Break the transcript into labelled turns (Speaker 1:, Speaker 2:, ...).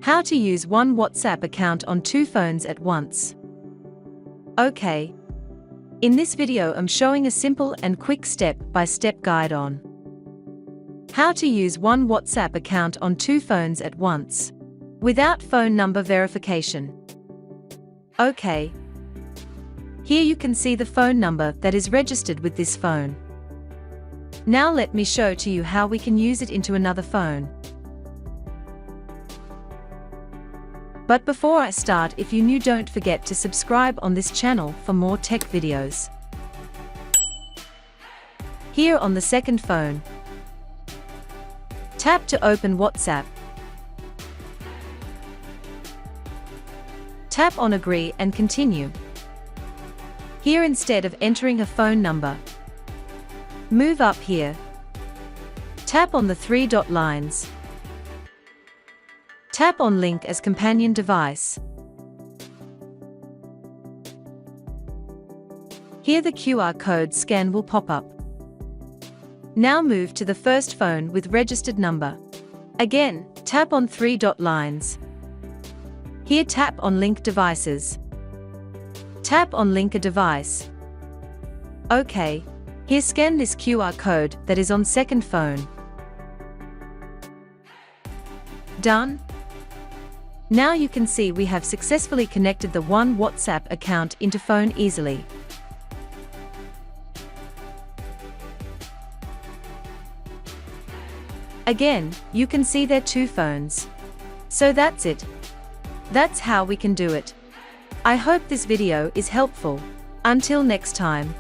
Speaker 1: How to use one WhatsApp account on two phones at once. Okay. In this video I'm showing a simple and quick step-by-step guide on how to use one WhatsApp account on two phones at once, without phone number verification. Okay. Here you can see the phone number that is registered with this phone. Now let me show to you how we can use it into another phone. But before I start, if you're new, don't forget to subscribe on this channel for more tech videos. Here on the second phone, tap to open WhatsApp. Tap on Agree and Continue. Here, instead of entering a phone number, move up here. Tap on the three dot lines. Tap on Link as companion device. Here the QR code scan will pop up. Now move to the first phone with registered number. Again, tap on three dot lines. Here tap on Link Devices. Tap on Link a device. Okay. Here scan this QR code that is on second phone. Done. Now you can see we have successfully connected the one WhatsApp account into phone easily. Again, you can see there are two phones. So that's it. That's how we can do it. I hope this video is helpful. Until next time.